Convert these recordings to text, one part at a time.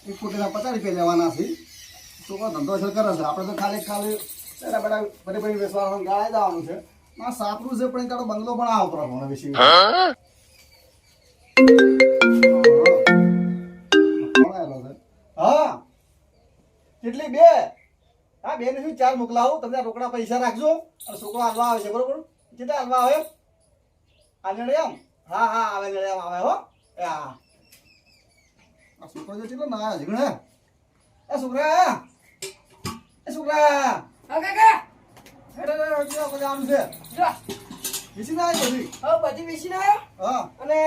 એક ફૂટના 50 રૂપિયા લેવાના છે. છોકરો ધંધો છે કરે છે. આપણે તો ખાલી બેટા બધી બધી વેચવાનું ગાય જવાનું છે. ના સાપરું છે પણ તારો બંગલો પણ આવો પડે મને વિશે. કોણ આવેલો છે? હા કેટલી બે? હા બે ને 4 મોકલાવું. તમને રોકડા પૈસા રાખજો અને છોકરો હાલવા આવે છે બરોબર. કેટલા હાલવા આવે? આંગણે એમ? હા હા આવે ને એમ આવે હો. હા આ છોકરો જે કેટલો ના જીગણે. એ છોકરા હા કાકા હેડે બધા આમ છે. જો વિસી ના આવી બધી. હવે બધી વેચીને આવ્યો હા અને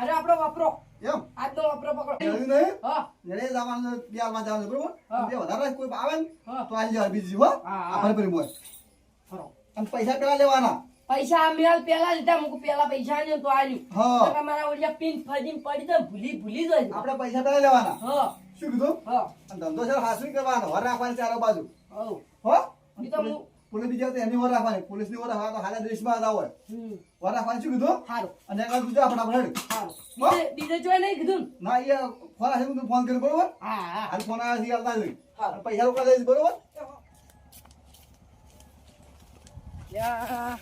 અરે આપણો વાપરો એમ આજનો વાપરો પકડો. જલ્દી નહીં. હા જડે જવાનું છે, બે હાલમાં જવાનું છે બરોબર. હા. બે વધારે કોઈ આવે ને હા. તો આવી જાય બીજી હો. હા, હા. આપણે ફરી મોય ફરો. અને પૈસા પેલા લેવાના. પૈસા મેલ પેલા લીધા મુકુ પેલા પૈસા ને તો આલ્યું. હા. તો તમારા ઓલિયા પિન ફરીને પડી તો ભૂલી જાય. આપણે પૈસા પેલા લેવાના. હા શું કીધું? હા અને ધંધો છે હાસવી કરવાનો. વર રાખવાની ચારો બાજુ. હો હો ઈ તો હું પોલીસ બીજા તો એની વર રાખવાની. પોલીસની વર રાખવા તો હાલે દેશમાં હતા હોય. વર રાખવાની શું કીધું? હારું અને આગળ બીજા ફટાફટ. હારું હા? બીજે જોઈ નહીં કીધું ને? ના એ ફોન હશે તું ફોન કરી બરોબર. હા હા હાલ ફોન આવે છે આવતા જઈ. હા. અને પૈસા રોકડા લઈશ બરોબર. યા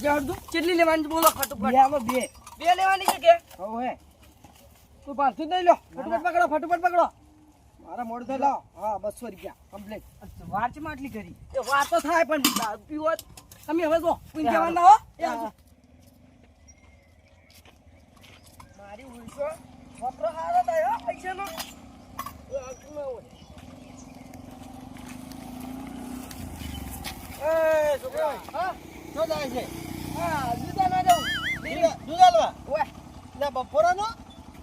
જડું કેટલી લેવાની છે બોલો ફટોફટ આમાં બે લેવાની છે કે હવે તું પાછું દઈ લો ફટોફટ પકડો મારા મોડ થઈ લાવ હા 200 રૂપિયા કમ્પ્લીટ વાર છે માટલી કરી એ વાર તો થાય પણ દારૂ પીવો તમે હવે જો કોઈ કહેવાના હો મારી ઉલસો વપરો હારો થાય હો પૈસાનો એ આગળ ના હોય એ છોકરા હા શું થાય છે હા દૂધા ના દઉં દૂધ આલવા ઓય ના બપોરાનો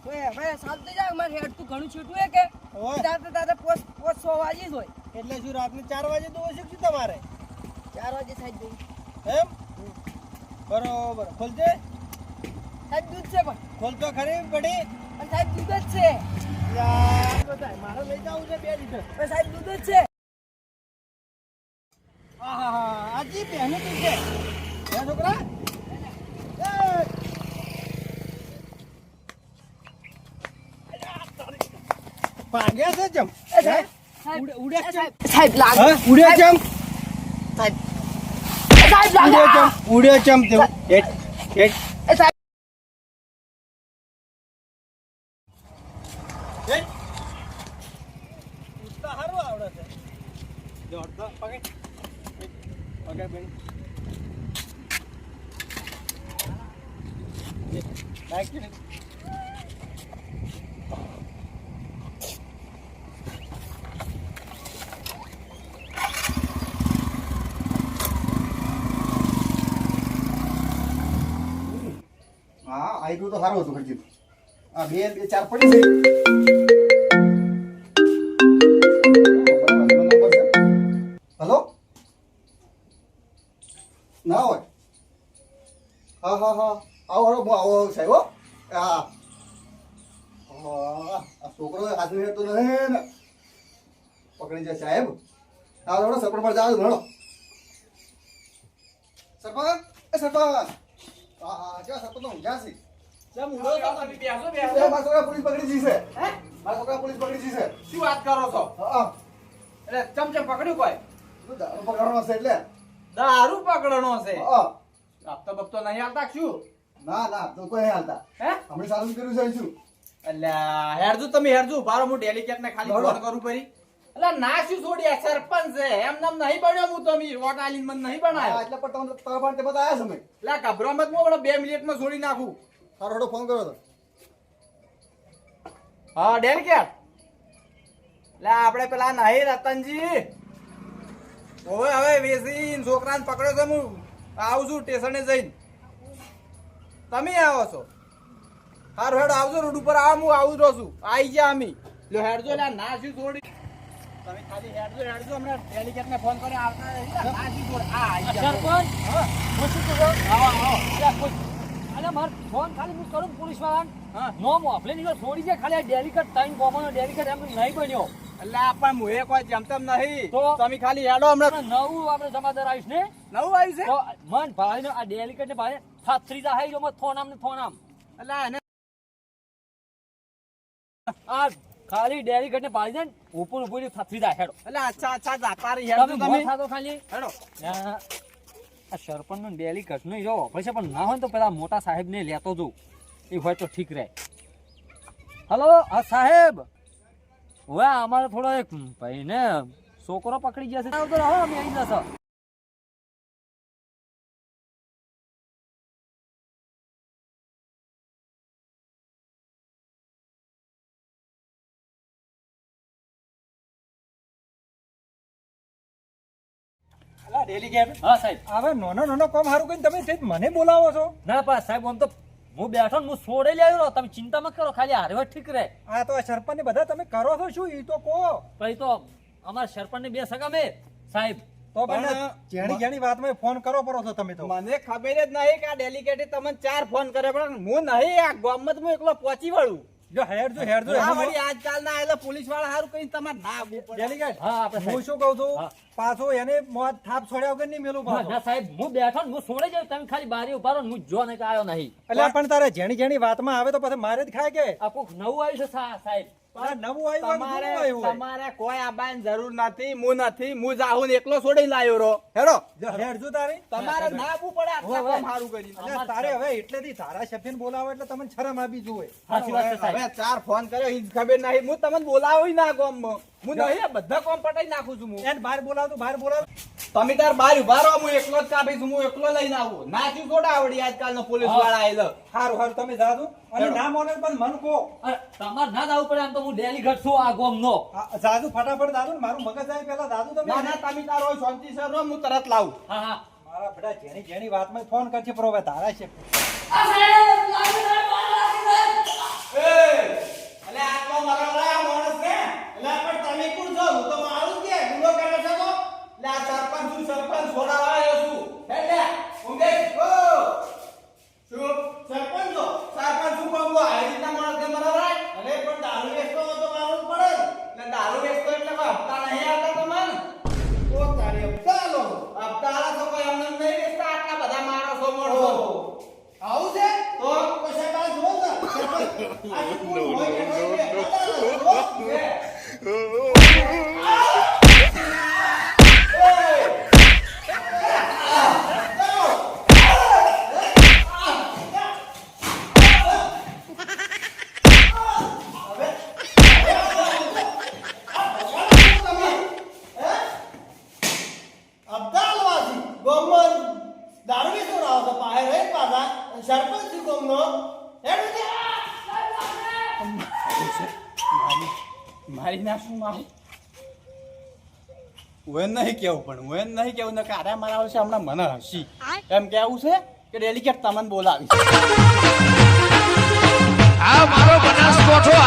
ઓય ભાઈ સાલતે જા મારે હેડ તું ઘણું છૂટું હે કે ઓય. દાદા પોસ 100 વાજી જ હોય એટલે શું રાતને 4 વાગે તો ઓછું છું તમારે 4 વાગે સાહેબ દઉં એમ બરોબર ખોલજે સાહેબ દૂધ છે પણ ખોલતો ખરી પડી અને સાહેબ દૂધ જ છે યાર બતાય મારે લઈ જવું છે 2 લીટર પણ સાહેબ દૂધ જ છે આહા આજી પહેને તું છે હે છોકરા એ! ભાગ્યા છે જમ એ સાહેબ ઉડે છે સાહેબ લાગે હા ઉડે ચમ સાહેબ સાહેબ લાગે ઉડે ચમ તે એટ એટ એ સાહેબ એટ ઉડતા હારું આવડે છે જોડતો પકડ પકડ બેન બાઈક ને હા આઈડું તો સારું હતું ખર્ચી. આ બે 4 પડી છે. હેલો ના હોય. હા હા હા આવો હળો હું આવો સાહેબ હો. હા આ છોકરો હાથમાં હેઠતો નહીં ને પકડી જાય સાહેબ. આ હળો સરપંચ પર જાવ હળો. સરપંચ એ સરપંચ હા હા ક્યાં સરપંચ ઊંઘ્યા છે? જમ ઉડો તો તમે બેસો એ મારા છોકરા પોલીસ પકડી જી છે. મારા છોકરા પોલીસ પકડી જી છે. શું વાત કરો છો હા એટલે ચમચમ પકડ્યું કોઈ તું દારૂ પકડવાનો છે એટલે દારૂ પકડવાનો છે હા આપતો બપતો નહીં આવતા શું ના ના તો કોઈ નહીં હાલતા. હે હમણાં સારું કર્યું છે શું? એટલે હેરજુ તમે હેરજુ બારો હું ડેલિકેટ ને ખાલી બરોબર. ફોન કરું પરી એટલે ના શું છોડ્યા સરપંચ છે એમ નામ નહીં બન્યો હું તો મી વોટ આલીન મને નહીં હા, બનાયો એટલે પણ તમને તરફાણ તે બધા આવ્યા છે મેં. એટલે ગભરો મત હું હમણાં 2 મિનિટમાં છોડી નાખું તારો હળો ફોન કર્યો હતો. હા ડેલિકેટ એટલે આપણે પેલા નહીં રતનજી હવે વેસીન છોકરાને પકડ્યો છે હું આવું છું સ્ટેશને જઈને તમે આવો છો હારું હેડો આવજો રોડ ઉપર આવો હું આવું રહું છું આઈ ગયા અમે લ્યો હેડજો લ્યા ના શું છોડી તમે ખાલી હેડજો હમણાં ડેલિકેટને ફોન કરી આવતા રહેજો. ના શું છોડ આ આઈ ગયા સરપંચ હા હું શું કહું આવો અરે માર ફોન ખાલી હું કરું પોલીસ વાળાને હા નો મોફલે નીકળ છોડી છે ખાલી ડેલિકેટ ટાઈમ કોમનો ડેલિકેટ એમ નહીં બન્યો એટલે પણ મુએ કોઈ જમતમ નહીં તો? તમે ખાલી હેડો હમણાં નવું આપણે જમાદાર આવીશ ને નવું આવ્યું છે તો મન ભાઈ આ ડેલિકેટ ને ભાઈ થાત્રી જાય જો મત થોનામ ને થોનામ એટલે એને આ ખાલી ડેલીગેટ ને પાડી દે ને ઉપર ઉપર થતી જાય હેડો એટલે અચ્છા અચ્છા જાતા રહી હેડો તમે તમે મોટા તો ખાલી હેડો આ સરપંચ નું ડેલીગેટ નું જો પૈસા પણ ના હોય ને તો પેલા મોટા સાહેબ ને લેતો જો એ હોય તો ઠીક રહે. હલો હા સાહેબ, હવે અમારે થોડો એક ભાઈ ને છોકરો પકડી ગયા છે આવતો રહો અમે આવી જશો. અલા ડેલીગેટ હા સાહેબ. હવે નાનો કામ સારું કરીને તમે ઠીક મને બોલાવો છો. ના પા સાહેબ આમ તો હું બેઠો ને હું છોડે લઈ આવ્યો, તમે ચિંતા મત કરો, ખાલી હારે ઠીક રહે. આ તો સરપંચ ને બધા તમે કરો છો શું ઈ તો કહો. પછી તો અમારા સરપંચ ને બે સગા મેં સાહેબ. તો પણ પણ જેણી જેણી વાતમાં ફોન કરો પડો છો તમે તો. મને ખબર જ નહીં કે આ ડેલિકેટે તમને 4 ફોન કરે પણ હું નહીં આ ગામમાં તો હું એકલો પહોંચી વળું. જો હેડજો હેડજો આ વળી આજકાલ ના આયેલા પોલીસ વાળા હારું કઈ તમારે ના આવવું પડે. ડેલીગેટ હા આપણે હું સાહેબ. શું કહું છું હા. પાછો એને મોત થાપ છોડ્યા વગર નહીં મેલું હા, પાછો. ના સાહેબ હું બેઠો ને હું છોડે જાઉં, તમે ખાલી બારી ઉભા રહો ને હું જો ને કે આવ્યો નહીં. એટલે પણ તારે જેણી જેણી વાતમાં આવે તો પછી મારે જ ખાય કે આ કોક નવું આવ્યું છે સાહેબ. આ નવું આવ્યું હોય કે જૂનું આવ્યું હોય? તમારે કોઈ આબાની જરૂર નથી હું નથી હું જાહું ને એકલો છોડી લાવ્યો રો હેડો જો હેડજો તારે. તમારે ના આવવું પડે આટલા હવે. કામ સારું કરીને એટલે તારે હવે એટલેથી ધારાસભ્યને બોલાવો એટલે તમને શરમ આપી જોઈએ. સાચી વાત છે સાહેબ. હવે 4 ફોન કર્યો ઈ જ ખબર નહીં હું તમને બોલાવું ના ગામમાં હું નહીં આ બધા કામ પટાઈ નાખું છું હું એને બહાર બોલાવો તો બહાર બોલાવો. તમે તાર બહાર ઉભા રહો હું એકલો જ કાપીશ હું એકલો લઈને આવું નાખ્યું થોડા આવડી આજકાલનો પોલીસ વાળા આયેલો સારું સારું તમે જાજો અને હેડો. ના મોને પણ મન કહો. અરે, તમારે ના જવું પડે, આમ તો હું ડેલીગેટ છું આ ગામનો. જાજુ ફટાફટ દાદુ ને મારું મગજ જાય પેલા દાદુ તમે. ના ના તમે તારો શાંતિ સર રહો હું તરત લાવું હા હા મારા બેટા જેની જેની વાતમાં ફોન કરશે પર હવે તારા છે. અલે આ તો મારા વાળા માણસ છે એટલે પણ તમે કોણ છો હું તો મારું જ કે ગુનો કરે છે તો એટલે આ સરપંચ છોડાવા આવ્યો છું એટલે ઉંગે ઓ શું સરપંચ છો સરપંચ શું કહું આ રીતના માણસ કે મારા અરે પણ દારૂ વેચતો હોય તો મારું જ પડે એટલે દારૂ વેચતો એટલે કોઈ હપ્તા નહીં આવતા તમને તો તારે હપ્તા લો હપ્તા આલા તો કોઈ અમને નહીં વેચતા આટલા બધા માણસો મળો આવું છે તો કશા કાલ જો ને સરપંચ આ શું હોય કે નહીં અબદાલવાસી ગોમર દારૂ કે છોડાવો તો પાહે રહે પાછા સરપંચ થી ગોમનો મારી નાખું મારી હું નહીં કેવું પણ હું નહીં કેવું ને કારે મારા આવશે હમણાં મને હસી એમ કેવું છે કે ડેલિકેટ તમને બોલાવી આ મારો બનાસકોઠો